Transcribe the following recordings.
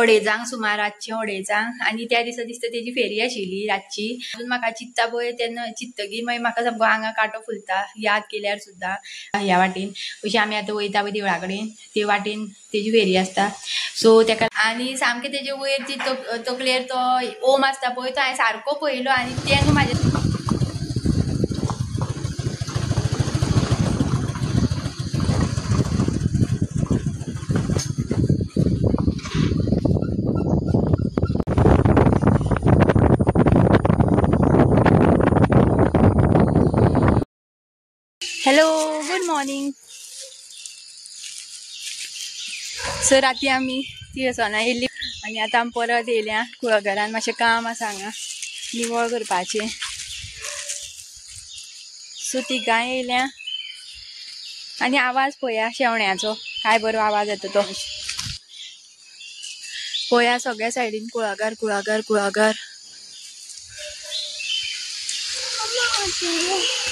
अडेजांक सुमार रातची अडेजांक आणि त्या दिसा दिसता तेजी फेरी आशिल्ली रातची अजून म्हाका चित्ता पळय तेन्ना चित्तगीर मागीर म्हाका सामको आंगा कांटो फुलता याद केल्यार सुद्दां ह्या वाटेन अशी आमी आतां वयता पळय देवळा कडेन ते वाटेन तेजी फेरी आसता सो तेका आनी सामके तेजे वयर ती तकलेर तो ओम आसता पळय तो हांवें सारको पळयलो आनी तें म्हाजे हॅलो गुड मॉर्निंग सो राती आमी तिळसोना येयल्ली आनी आतां आमी परत येयल्या कुळागरान मातशें काम आसा हांगा निवळ करपाचें सो तिगांय येयल्या आनी आवाज पळया शेवण्याचो काय बरो आवाज येता तो पळया सगळ्या सायडीन कुळागर कुळागर कुळागर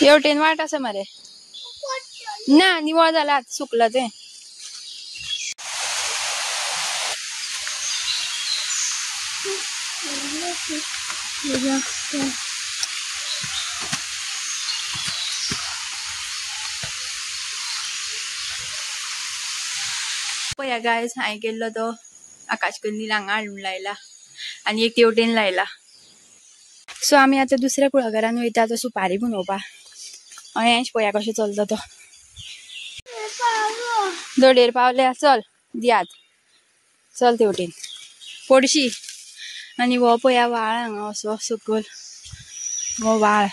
हेवटेन वाट आसा मरे ना निवळ जाला सुकला तें पळया गायज हांवें केल्लो तो आकाशकंदील हांगा हाडून लायला आनी एक तेवटेन लायला सो आमी आतां दुसऱ्या कुळागरान वयता तो सुपारी पुंजोवपाक अयेंश पळया कशें चलता तो दोडेर पावल्या चल दियात चल तेवटेन पडशी आनी हो पळया व्हाळ हांगा असो सकयल हो व्हाळ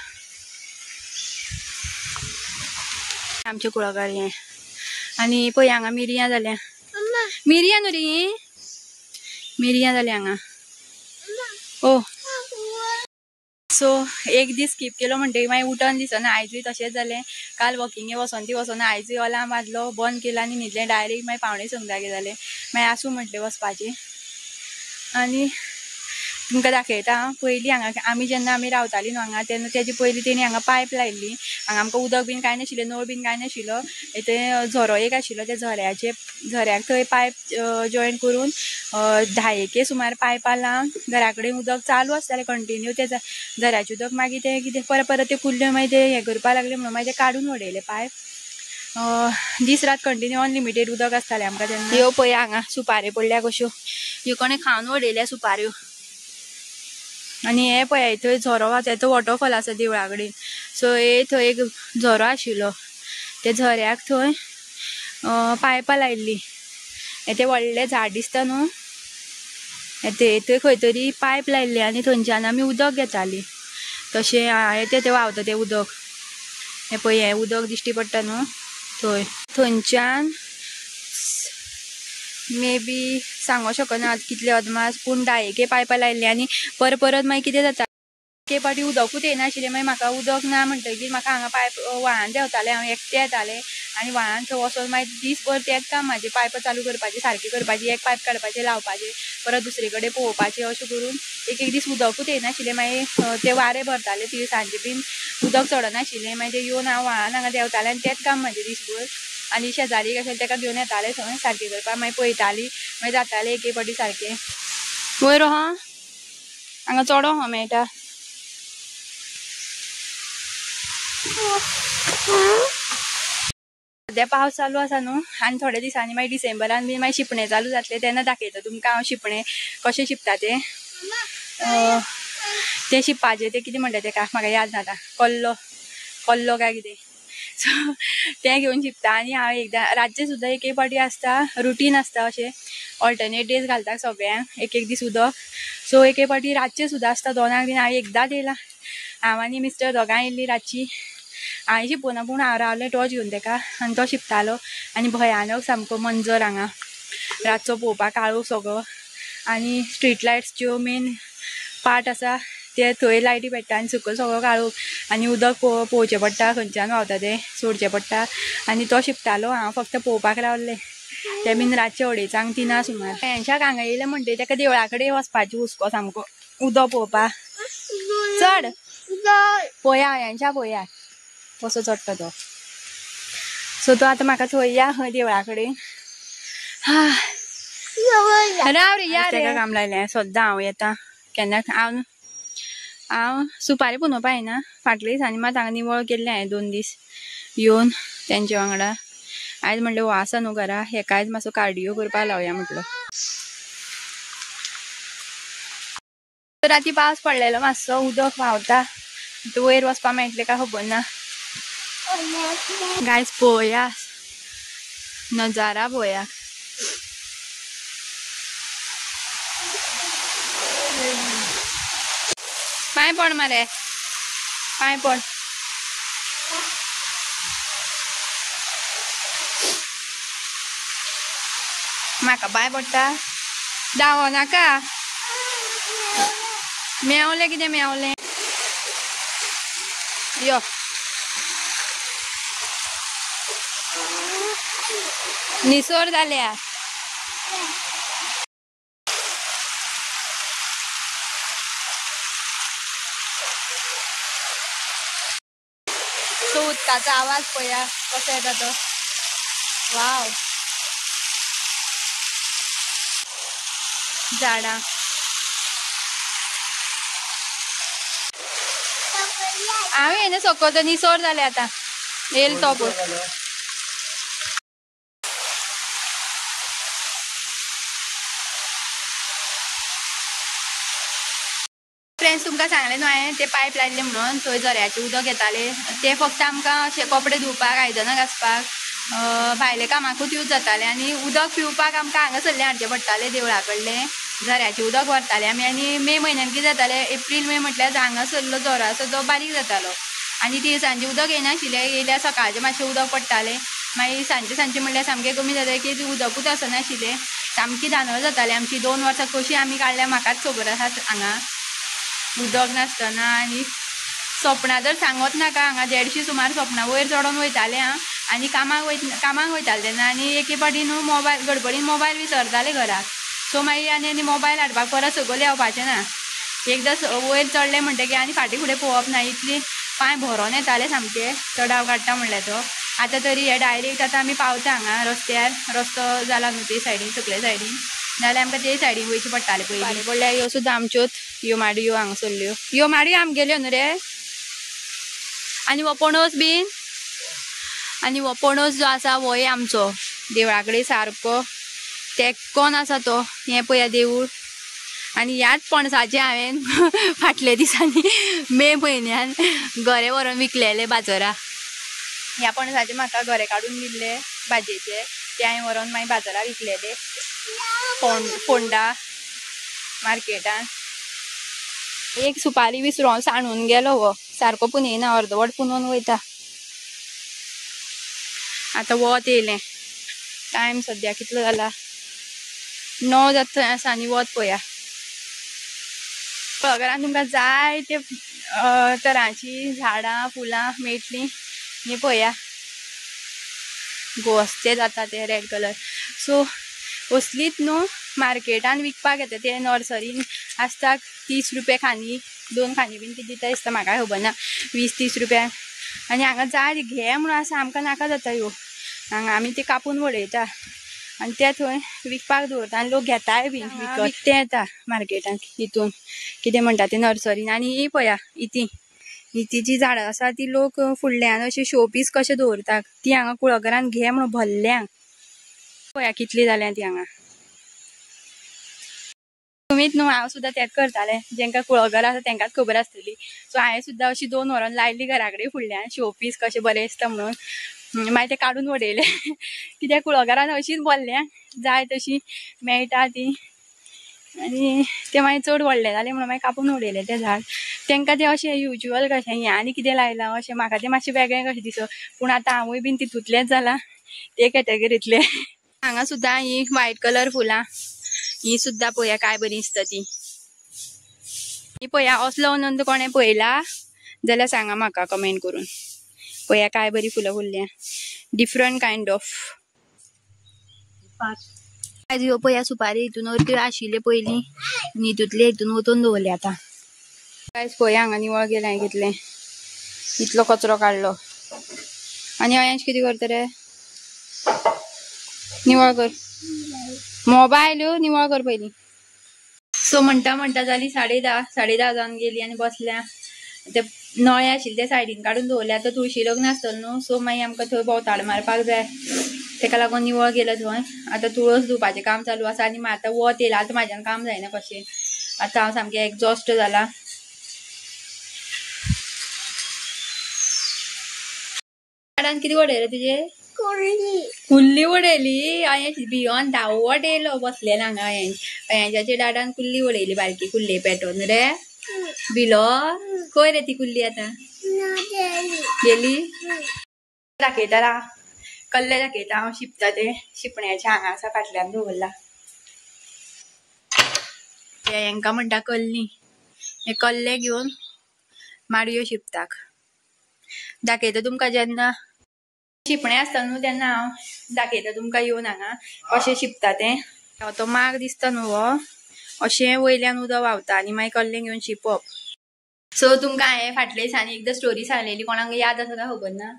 आमचे कुळागर हें आनी पळय हांगा मिरयां जाल्या मिरयां न्हू रे मिरयां जाल्या हांगा ओ सो एक दीस स्कीप केलो म्हणटकीर मागीर उठोन दिसना आयजूय तशेंच जालें काल वॉकिंगे वचोन ती वचोना आयजूय अलार्म वाजलो बंद केलो आनी न्हिदलें डायरेक्ट मागीर पावणे संक जागे जालें मागीर आसूं म्हटलें वचपाचें आनी तुमकां दाखयता पयलीं हांगा आमी जेन्ना आमी रावतालीं न्हू हांगा तेन्ना तेजे पयलीं तेणी हांगा पायप लायिल्ली हांगा आमकां उदक बीन कांय नाशिल्लें नळ बीन कांय नाशिल्लो थंय झरो एक आशिल्लो त्या झऱ्याक थंय पायप जॉयन करून 10 सुमार पायपां लावन घरा कडेन उदक चालू आसतालें कंटिन्यू ते झऱ्याचें उदक मागीर तें कितें परत ते कुल्ल्यो मागीर ते हें करपाक लागलें म्हणून मागीर ते काडून उडयले पायप दीस रात कंटिन्यू अनलिमिटेड उदक आसतालें आमकां तेन्ना ह्यो पळय हांगा सुपाऱ्यो पडल्या कश्यो ह्यो कोणें खावन उडयल्या सुपाऱ्यो आनी हे पळय थंय झरो आसा तो वॉटरफॉल आसा देवळा कडेन सो हे थंय एक झरो आशिल्लो ते झऱ्याक थंय पायपां लायिल्लीं ते व्हडलें झाड दिसता न्हू थंय खंय तरी पायप लायिल्ली आनी थंयच्यान आमी उदक घेतालीं तशें ते व्हांवता तें उदक हे पळय हें उदक दिश्टी पडटा न्हू थंयच्यान मे बी सांगूं शकना कितले अदमास पूण 10 पायपां लायिल्ली आनी परत मागीर कितें जाता एके पाटी उदकूच येनाशिल्लें मागीर म्हाका उदक ना म्हणटकीर म्हाका हांगा पायप व्हाळान देंवतालें हांव एकटें येतालें आनी व्हाळान थंय वचोन मागीर दीसभर तेंच काम म्हाजें पायपां चालू करपाचें सारकें करपाचें एक पायप काडपाचें लावपाचें परत दुसरे कडेन पळोवपाचें अशें करून एक दीस उदकूच येनाशिल्लें मागीर ते वारें भरतालें तिळसांजें बीन उदक चडनाशिल्लें मागीर ते येवन हांव व्हाळान हांगा देंवतालें आनी तेंच काम म्हाजें दीसभर आनी शेजारी आशिल्लें ताका घेवन येतालें थंय सारकें करपाक मागीर पळयतालीं मागीर जातालें एके पाटी सारकें वयर हा हांगा चोडो हा मेळटा सद्या पावस चालू आसा न्हू आनी थोड्या दिसांनी मागीर डिसेंबरान बी मागीर शिपणे चालू जातले तेन्ना दाखयता तुमकां हांव शिपणे कशें शिपता ते शिपपाचें ते कितें म्हणटा तेका म्हाका याद जाता कल्लो काय कितें सो तें घेवन शिपता आनी हांव एकदां रातचें सुद्दां एक पाटी आसता रुटीन आसता अशें ऑल्टरनेट डेज घालता सगळ्यांक एक दीस उदक सो एक पाटी रातचें सुद्दां आसता 2 बीन हांव एकदांच येयलां हांव आनी मिस्टर दोगांय येयल्लीं रातची हांवें शिपोवना पूण हांव रावलें टॉर्च घेवन तेका आनी तो शिपतालो आनी भयानक सामको मंजर हांगा रातचो पळोवपाक काळोख सगळो आनी स्ट्रीट लायट्स ज्यो मेन पार्ट आसा ते थंय लायटी पेट्टा आनी सकयल सगळो काळोख आनी उदक पळोवचें पडटा खंयच्यान व्हांवता तें सोडचें पडटा आनी तो शिपतालो हांव फक्त पळोवपाक रावलें ते बीन रातचे 2:30-3 सुमार हेंच्याक हांगा येयलें म्हणटे तेका देवळा कडेन वचपाची हुस्को सामको उदक पळोवपाक चड पळया हेंच्या पळया कसो चडटा तो सो तो आतां म्हाका थंय या देवळा कडेन राव रे यार तेका काम लायलें सद्दां हांव येता केन्ना हांव सुपारी पुंजोवपा येना फाटल्या दिसांनी मात हांगा निवळ केल्लें हांवें 2 दीस येवन तेंचे वांगडा आयज म्हणलें हो आसा न्हू घरा हेका आयज मातसो कार्डिओ करपा लावया म्हटलो राती पावस पडलेलो मातसो उदक व्हांवता वयर वचपा मेळटलें काय खबर ना गायज पळोवया नजारा पळोवया पांय पड मरे पांय पड म्हाका पांय पडटा धांवो नाका मेवलें कितें मेवलें यो निसोर जाल्या तो उदकाचो आवाज पळया कसो येता तो वाव झाडां हांव येना सकयल तो निसोर जालें आतां येयलो तो पळय फ्रेंड्स तुमकां सांगलें न्हू हांवें ते पायप लायल्ले म्हणून थंय झऱ्याचें उदक येतालें ते फक्त आमकां अशें कपडे धुवपाक आयदनां घासपाक भायले कामाकूच यूज जातालें आनी उदक पिवपाक आमकां हांगासरलें हाडचें पडटालें देवळा कडलें झऱ्याचें उदक व्हरतालें आमी आनी मे म्हयन्यान कितें जातालें एप्रील मे म्हटल्यार हांगासरलो झरो आसा तो बारीक जातालो आनी ती सांजे उदक येनाशिल्लें येयल्यार सकाळचें मातशें उदक पडटालें मागीर सांजे म्हणल्यार सामकें कमी जालें की उदकूच आसनाशिल्लें सामकी धांदळ जाताली आमची 2 वर्सां कशी आमी काडल्या म्हाकाच खबर आसा हांगा उदक नासतना आनी सोपणां जर सांगत नाका हांगा 150 सुमार सोपणां वयर चडोन वयतालें हांव आनी कामाक वयतालें तेन्ना आनी एके पाटी न्हू मोबायल गडबडीन मोबायल विसरतालें घराक सो मागीर आनी मोबायल हाडपाक परत सकयल येवपाचें ना एकदां वयर चडलें म्हणटकीर आनी फाटीं फुडें पळोवप ना इतली पांय भरोन येतालें सामकें चडाव काडटा म्हणल्यार तो आतां तरी हे डायरेक्ट आतां आमी पावता हांगा रस्त्यार रस्तो जाला न्हू ते सायडीन सकले सायडीन नाल्यार आमकां ते सायडीन वयचें पडटालें पयलीं पडल्यार ह्यो सुद्दां आमच्योच ह्यो माडयो हांगासरल्यो ह्यो माडयो आमगेल्यो न्हू रे आनी हो पणस बीन आनी हो पणस जो आसा होय आमचो देवळा कडेन सारको तेक्कोन आसा तो हें पळया देवूळ आनी ह्याच पणसाचे हांवें फाटल्या दिसांनी मे म्हयन्यान गरे व्हरोन विकलेले बाजाराक ह्या पणसाचे म्हाका गरे काडून दिल्ले भाजयेचे ते हांवें व्हरोन मागीर बाजाराक विकलेले फोंडा मार्केटान एक सुपारी विसरून सांडून गेलो हो सारको पुंजयना अर्दवट पुंजोन वयता आतां वत येयलें टायम सद्या कितलो जाला 9 जाता आसा आनी वत पळया घरान तुमकां जाय ते तरांची झाडां फुलां मेळटलीं हें पळया घोंसते जाता ते रेड कलर सो असलीच न्हू मार्केटान विकपाक येता ते नर्सरीन आसता 30 रुपया खानी 2 खानी बीन कितें दिता दिसता म्हाका खबर ना 20-30 रुपया आनी हांगा जाय घे म्हणून आसा आमकां नाका जाता ह्यो हांगा आमी ते कापून उडयता आनी ते थंय विकपाक दवरता आनी लोक घेताय बीन विकत ते येता मार्केटान हितून कितें म्हणटा ते नर्सरीन आनी ही पळया इती जी झाडां आसा ती लोक फुडल्यान अशें शोपीस कशें दवरतात ती हांगा कुळागरान घे म्हणून भरल्यांक पळया कितली जाल्यां ती हांगा तुमीच न्हू हांव सुद्दां तेंच करतालें जेंकां कुळागर आसा तेंकाच खबर आसतली सो हांवें सुद्दां अशी 2 व्हरोन लायली घरा कडेन फुडल्यान शोपीस कशें बरें दिसता म्हणून मागीर ते काडून उडयले कित्याक कुळागरान अशीच भरल्यांक जाय तशी मेळटा ती आनी ते मागीर चड व्हडले जाले म्हणून मागीर कापून उडयले ते झाड तेंकां ते अशें युज्युअल कशें हें आनी कितें लायलां अशें म्हाका तें मातशें वेगळें कशें दिसप पूण आतां हांवूय बीन तितूंतलेंच जालां ते कॅटेगरींतले हांगा सुद्दां ही व्हायट कलर फुलां ही सुद्दां पळया काय बरी दिसता ती ही पळया असलो अनंत कोणें पळयला जाल्यार सांगा म्हाका कमेंट करून पळया काय बरी फुलां फुल्ल्या डिफरंट कायंड ऑफ आज ह्यो पळया सुपारी हितून त्यो आशिल्ले पयलीं हितूंतले हितून वतून दवरले आतां कांयच पळया हांगा निवळ केलें हांवें कितलें इतलो कचरो काडलो आनी अयांश कितें करता रे निवळ कर मोबाईल निवळ कर पहिली. सो म्हणटा म्हणटा जाली 10:30 जावन गेली आणि बसल्या. ते नळे आशिल्ले ते सायडीन काढून दवरले. आता तुळशी लग्न आसतलें न्हू, सो मागीर आमकां थंय भोवताळ मारपाक जाय, तेका लागून निवळ केलं थंय. आता तुळस धुवपाचें काम चालू आसा आनी आतां वत येयला. आतां म्हाज्यान काम जायना कशें. आतां हांव सामकें एक्झॉस्ट जाला. झाडान कितें वडयलें तुजे? कुल्ली उडयली. हांवें भियोन धांवत येयलो बसलें हांगा. हांवें दाडान कुल्ली उडयली, बारकी कुल्ले पेटोवन रे. भिलो खंय रे ती कुल्ली आतां गेली. दाखयता रा, कल्ले दाखयता हांव शिंपता ते. शिंपण्याच्या हांगा आसा, फाटल्यान दवरला. हेंका म्हणटा कल्ली. हे कल्ले घेवन माडयो शिंपताक. दाखयता तुमकां जेन्ना शिंपणे आसता न्हू तेन्ना हांव दाखयता तुमकां येवन हांगा कशें शिंपता तें. तो माग दिसता न्हू हो, अशें वयल्यान उदक व्हांवता आनी मागीर कल्ले घेवन शिंपप. सो तुमकां हांवें फाटल्या दिसांनी एकदां स्टोरी सांगलेली, कोणाक याद आसा काय खबर ना,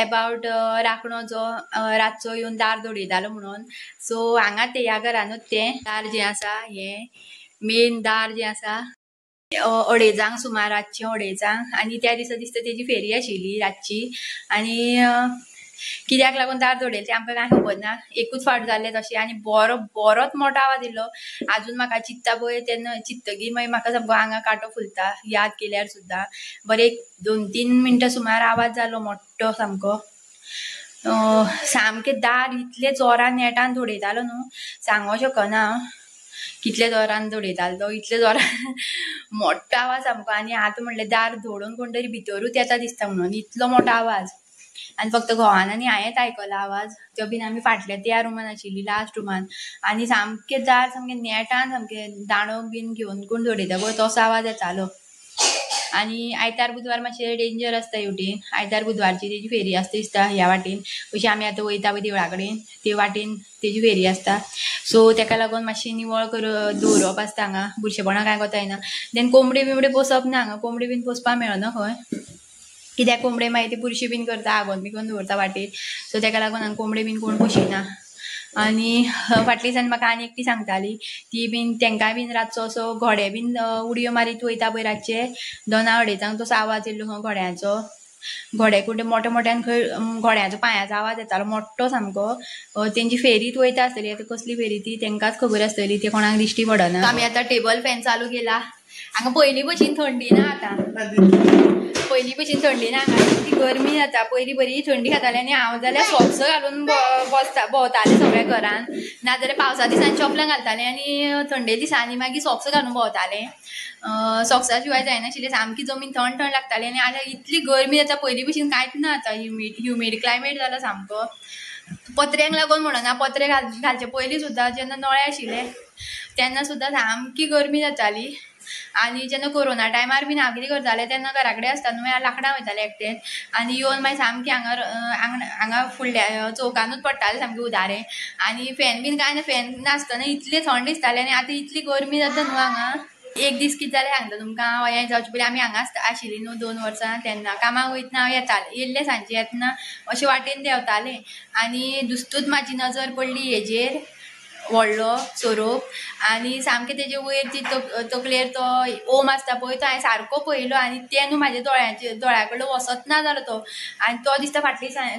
एबाउट राखणो जो रातचो येवन दार धडयतालो म्हणून. सो हांगा ते ह्या घरानूच तें दार जें आसा, हें मेन दार जें आसा, 2:30 सुमार, रातचें 2:30. आनी त्या दिसा दिसता तेजी फेरी आशिल्ली रातची. आनी कित्याक लागून दार धडयलें तें आमकां कांय खबर ना. एकूच फावट जालें तशें आनी बरोच मोठो आवाज येयलो. आजून म्हाका चित्ता पळय तेन्ना चित्तगीर मागीर म्हाका सामको आंगा कांटो फुलता याद केल्यार सुद्दां. बरें 2-3 मिनटां सुमार आवाज जालो मोठो सामको. सामकें दार इतले जोरान नेटान धडयतालो न्हू, सांगो शकना हांव कितले जोरान धडयतालो तो. इतले जोरान मोठो आवाज सामको. आनी आतां म्हणलें दार धडोवन कोण तरी भितरूच येता दिसता म्हणून, इतलो मोठो आवाज. आनी फक्त घोवान आनी हांवेंच आयकला आवाज. तो बीन आमी फाटल्या त्या रुमान आशिल्ली, लास्ट रुमान. आनी सामकें दार सामकें नेटान सामकें दांडो बीन घेवन कोण धडयता पळय तसो आवाज येतालो. आनी आयतार बुधवार मातशें डेंजर आसता हेवटेन. आयतार बुधवारची तेजी फेरी आसता दिसता ह्या वाटेन. अशी आमी आतां वयता पळय देवळा कडेन ते वाटेन तेजी फेरी आसता. सो तेका लागून मातशें निवळ दवरप आसता हांगा. बुरशेपणां कांय कोता येना. देन कोंबडी बिंबडी पोसप ना हांगा. कोंबडी बीन पोसपा मेळना खंय, कित्याक कोंबडे मागीर ती बुरशी बीन करता, आगोंद बिगोंद दवरता वाटेर. सो तेका लागून हांगा कोंबडे बीन कोण पोशिना. आनी फाटल्या दिसांनी म्हाका आनी एकटी सांगताली, ती बीन तेंकाय बीन रातचो असो घोडे बीन उडयो मारीत वयता पळय रातचे 2:30 तसो आवाज येयल्लो खंय घोड्याचो. घोडे कुठे मोठ्या मोठ्यान खंय घोड्याचो पांयाचो आवाज येतालो मोठो सामको. तेंची फेरीत वयता आसतली. आतां कसली फेरी ती तेंकाच खबर आसतली, ते कोणाक दिश्टी पडना. आमी आतां टेबल फॅन चालू केला. हांगा पयलीं भशेन थंडी ना आतां. पयलीं भशेन थंडी ना हांगा, ती गरमी जाता. पयलीं बरी थंडी खाताली आनी हांव जाल्यार सॉक्स घालून भोंवतालें सगळ्या घरान. नाजाल्यार पावसा दिसांनी चपलां घालतालें आनी थंडे दिसांनी मागीर सॉक्स घालून भोंवतालें. सॉक्सा शिवाय जायनाशिल्लें. सामकी जमीन थंड लागताली. आनी आतां इतली गरमी जाता, पयलीं भशेन कांयच ना आतां. ह्युमीड क्लायमेट जाला सामको. पत्र्यांक लागून म्हणना, पत्रे घालचे पयलीं सुद्दां जेन्ना नळे आशिल्ले तेन्ना सुद्दां सामकी गरमी जाताली. आनी जेन्ना कोरोना टायमार बीन हांव कितें करतालें तेन्ना घरा कडेन आसता न्हू, हांव लांकडां वयतालें एकटें. आनी येवन मागीर सामकें हांगा फुडल्या चौकानूच पडटालें सामकें उदारें. आनी फॅन बीन कांय ना, फॅन नासतना इतलें थंड दिसतालें. आनी आतां इतली गरमी जाता न्हू हांगा. एक दीस कितें जालें सांगता तुमकां. हांव हें जावचे पयलीं आमी हांगा आशिल्लीं न्हू 2 वर्सां, तेन्ना कामाक वयतना हांव येयल्लें सांजचें येतना अशें वाटेन देंवतालें. आनी दुस्तूच म्हाजी नजर पडली हेजेर व्हडलो सोरोप. आनी सामकें तेजे वयर ती तकलेर तो ओम आसता पळय तो हांवें सारको पळयलो. आनी ते न्हू म्हाज्या दोळ्या कडलो वसत ना जालो तो. आनी तो दिसता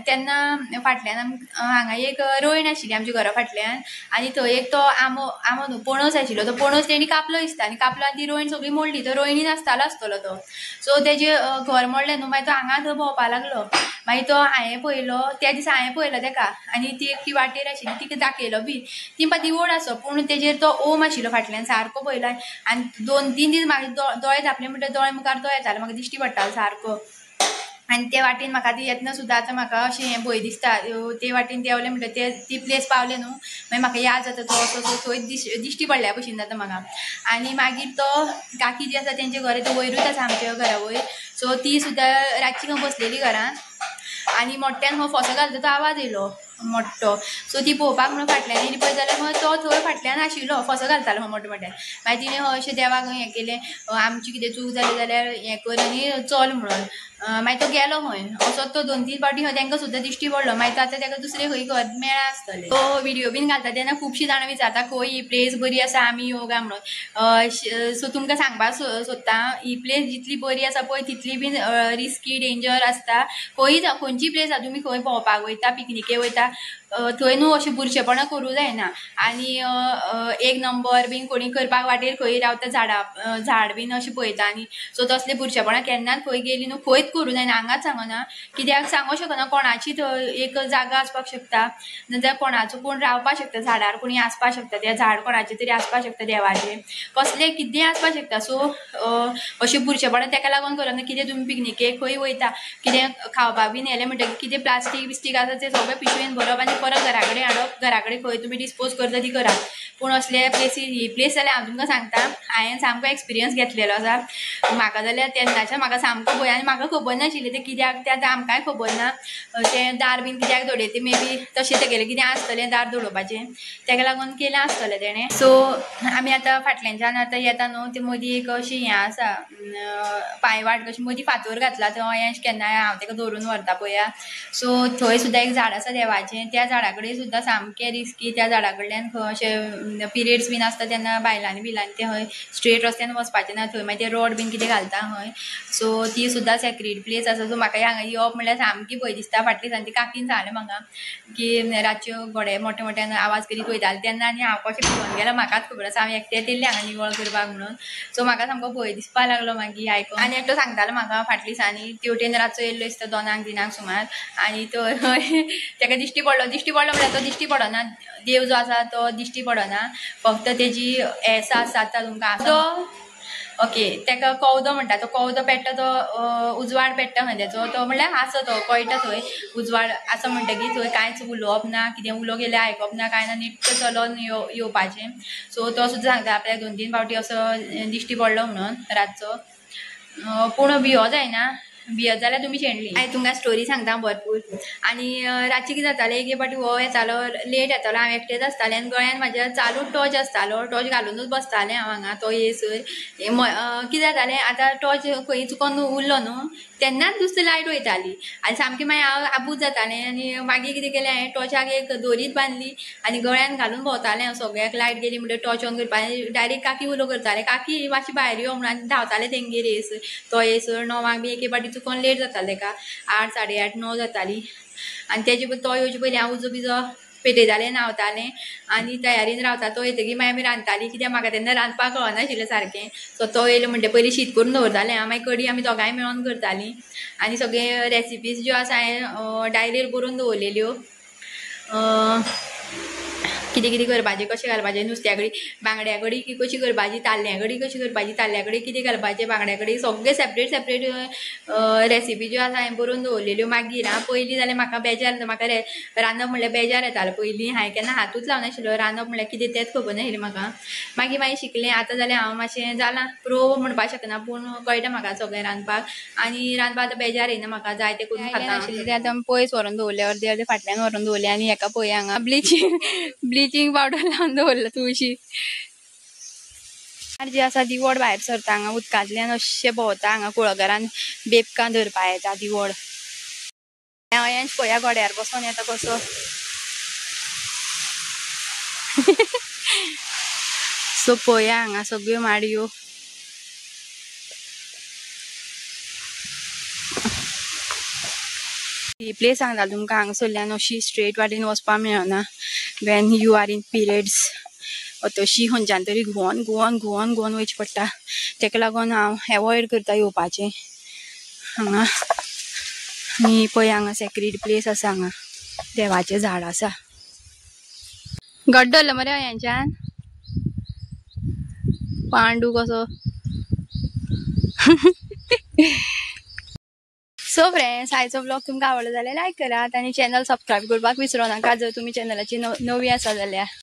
तेन्ना फाटल्यान हांगा एक रोयण आशिल्ली आमच्या घरा फाटल्यान. आनी थंय एक तो आंबो न्हू पणस आशिल्लो. तो पणस तेणी कापलो दिसता. आनी कापलो आनी ती रोयण सगळी मोडली. तो रोयणीन आसतलो तो. सो तेजें घर मोडलें न्हू. मागीर तो हांगा थंय भोंवपा लागलो. मागीर तो हांवें पळयलो, त्या दिसा हांवें पळयलो तेका. आनी ती एकटी वाटेर आशिल्ली तिका दाखयलो बी. ती दिवड आसो पूण तेजेर तो ओम आशिल्लो फाटल्यान सारको पळयलो. आनी 2-3 दीस म्हाका दोळे धांपले म्हणटकीर दोळे मुखार तो येतालो, म्हाका दिश्टी पडटालो सारको. आनी ते वाटेन म्हाका ती येतना सुद्दां आतां म्हाका अशें हें भंय दिसता. ते वाटेन देंवलें म्हणटकीर ती प्लेस पावलें न्हू, मागीर म्हाका याद जाता तो असो थंय दिश्टी पडल्या भशेन जाता म्हाका. आनी मागीर तो काकी जी आसा तेंचें घर तो वयरूच आसा आमच्या घरा वयर. सो ती सुद्दां रातची खंय बसलेली घरान. आनी मोठ्यान खंय फोसो घालता तो आवाज येयलो. मोठो. सो ती पळोवपाक म्हणून फाटल्यान येयली पळय जाल्यार मग तो थंय फाटल्यान आशिल्लो फसो घालतालो मोठे मोठ्यान. मागीर तिणें अशें देवाक हें केलें आमची कितें चूक जाली जाल्यार हें कर आनी चल म्हणून. मागीर तो गेलो खंय असोच तो 2-3 फावटी तांकां सुद्दां दिश्टी पडलो. मागीर तो आतां ताका दुसरें खंय घर मेळ्ळा आसतलें. तो व्हिडिओ बीन घालता तेन्ना खुबशीं जाणां विचारता खंय ही प्लेस बरी आसा आमी योगा म्हणून. सो तुमकां सांगपाक सोदता ही प्लेस जितली बरी आसा पळय तितली बीन रिस्की डेंजर आसता. खंयची प्लेस आसा तुमी खंय भोंवपाक वयता पिकनिकेक वयता थंय न्हू अशें बुरशेपणां करूं जायना. आनी एक नंबर बीन कोणी करपाक वाटेर खंय रावता झाड बीन अशें पळयता आनी सो तसले बुरशेपणां केन्नाच खंय गेली न्हू खंयच करूं जायना. हांगाच सांगना कित्याक सांगूं शकना कोणाची थंय एक जागा आसपाक शकता नाजाल्यार कोणाचो कोण रावपाक शकता झाडार कोणी आसपाक शकता त्या झाड कोणाचें तरी आसपाक शकता देवाचें कसलें कितें आसपाक शकता. सो अशें बुरशेपणां ताका लागून करना. कितें तुमी पिकनिकेक खंय वयता कितें खावपाक बीन येलें म्हणटकीर कितें प्लास्टीक आसा तें सगळें पिशवेन भरप आनी परत घरा कडेन हाडप. घरा कडेन खंय तुमी डिस्पोज करता ती करा. पूण असले प्लेसीस ही प्लेस जाल्यार हांव तुमकां सांगता हांवें सामको एक्सपिरियन्स घेतलेलो आसा. म्हाका जाल्यार तेन्नाच्यान म्हाका सामको भंय आनी म्हाका खबर नाशिल्लें तें कित्याक तें आतां आमकांय खबर ना तें दार बीन कित्याक दवरलें मे बी तशें तेगेलें कितें आसतलें दार दवरपाचें ताका लागून केलें आसतलें तेणें. सो आमी आतां फाटल्यानच्यान आतां येता न्हू ते मदीं एक अशी हें आसा पांयवाट कशी मदीं फातर घातला थंय अयेंश केन्नाय हांव ताका दवरून व्हरता पळया. सो थंय सुद्दां एक झाड आसा देवाचें त्या झाडा कडेन सुद्दां सामकें रिस्की. त्या झाडा कडल्यान खंय अशें पिरियड्स बीन आसता तेन्ना बायलांनी बिलांनी ते खंय स्ट्रेट रस्त्यान वचपाचें ना थंय मागीर ते रॉड बीन कितें घालता खंय. सो ती सुद्दां सेक्रेट प्लेस आसा. सो म्हाका हांगा येवप म्हणल्यार सामकी भंय दिसता. फाटली दिसांनी ती काकीन सांगलें म्हाका की रातच्यो घोडे मोठे मोठ्यान आवाज करीत वयताले तेन्ना आनी हांव कशें भिवून गेलें म्हाकाच खबर आसा. हांव एकटेंच येयल्लें हांगा निवळ करपाक म्हणून. सो म्हाका सामको भंय दिसपाक लागलो मागीर आयकून. आनी एकटो सांगतालो म्हाका फाटल्या दिसांनी तेवटेन रातचो येयल्लो दिसता 2-3 सुमार आनी तो ताका दिश्टी पडलो म्हणल्यार तो दिश्टी पडना देव जो आसा तो दिश्टी पडना फक्त तेजी एसा आसता तुमकां तो ओके ताका कवदो म्हणटा. तो कवदो पेट्टा तो उजवाड पेट्टा खंय तेचो तो म्हणल्यार आसा तो कळटा थंय उजवाड आसा म्हणटकीर थंय कांयच उलोवप ना कितें उलो गेल्यार आयकप ना कांय ना नीट चलोन येवपाचें. सो तो सुद्दां सांगता आपल्याक 2-3 फावटी असो दिश्टी पडलो म्हणून रातचो. पूण भियो जायना भियत जाल्यार तुमी शेणली. हांवें तुमकां स्टोरी सांगता भरपूर. आनी रातची कितें जातालें एक फावटी हो येतालो लेट येतालो हांव एकटेंच आसतालें आनी गळ्यान म्हाज्या चालू टॉर्च आसतालो. टॉर्च घालूनच बसतालें हांव हांगा तो येयसर. कितें जातालें आतां टॉर्च खंय चुकोन उरलो न्हू तेन्नाच नुस्तें लायट वयताली आनी सामकें मागीर हांव आबूज जातालें. आनी मागीर कितें केलें हांवें टॉर्चाक एक दोरीच बांदली आनी गळ्यान घालून भोंवतालें हांव सगळ्याक. लायट गेली म्हणटकीर टॉर्च ऑन करपाक डायरेक्ट काकी उलो करतालें काकी मातशी भायर यो म्हणून आनी धांवतालें तेंगेर येयसर. तो येयसर 9 बी एक फावटी चुकोन लेट जातालें ताका 8, 8:30, 9 जाताली. आनी तेजे तो येवचे पयलीं हांव उजो बिजो पेटयतालें न्हांवतालें आनी तयारीन रावता. तो येतकीर मागीर आमी रांदतालीं कित्याक म्हाका तेन्ना रांदपाक कळनाशिल्लें सारकें. सो तो येयलो म्हणटा पयलीं शीत करून दवरतालें हांव मागीर कडी आमी दोगांय मेळोन करतालीं. आनी सगळे रेसिपीज ज्यो आसा हांवें डायरीर बरोवन दवरलेल्यो कितें कितें करपाचें कशें घालपाचें नुस्त्या कडी बांगड्या कडी कशी करपाची ताल्ल्या कडी कशी करपाची ताल्ल्या कडी कितें घालपाचें बांगड्या कडी सगळे सेपरेट सेपरेट रेसिपी ज्यो आसा हांवें बरोवन दवरलेल्यो. मागीर पयलीं जाल्यार म्हाका बेजार येता म्हाका रांदप म्हणल्यार बेजार येतालो. पयलीं हांवें केन्ना हातूच लावनाशिल्लो रांदप म्हणल्यार कितें तेंच खबर नाशिल्लें म्हाका. मागीर शिकलें. आतां जाल्यार हांव मातशें जालां प्रो म्हणपाक शकना पूण कळटा म्हाका सगळें रांदपाक आनी रांदपाक आतां बेजार येना म्हाका जाय तें करून खाता नाशिल्लें तें आतां पयस व्हरोन दवरलें अर्दे अर्दे फाटल्यान व्हरोन दवरलें. आनी हेका पळय हांगा ब्लिचींग पावडर लावन दवरला तुळशी जी आसा ती वड भायर सरता हांगा उदकांतल्यान अशें भोंवता. हांगा कुळागरान बेबकां धरपा येता ती वड. अयेंश पळया गोड्यार बसोन येता कसो. सो पळया हांगा सगळ्यो माडयो ही प्लेस सांगता तुमकां हांगासरल्यान अशी स्ट्रेट वाटेन वचपाक मेळना Wien you are in periods. तशी खंयच्यान तरी घुंवोन वयचें पडटा. तेका लागून हांव एवॉयड करता येवपाचें हांगा. आनी पळय हांगा सेक्रेट प्लेस आसा हांगा देवाचें झाड आसा. गड्डो धरलो मरे हेंच्यान पांडू कसो. सो फ्रेंड्स आयचो ब्लॉग तुमकां आवडलो जाल्यार लायक करात आनी चॅनल सबस्क्राईब करपाक विसरूं नाका जर तुमी चॅनलाची नवी आसा जाल्यार.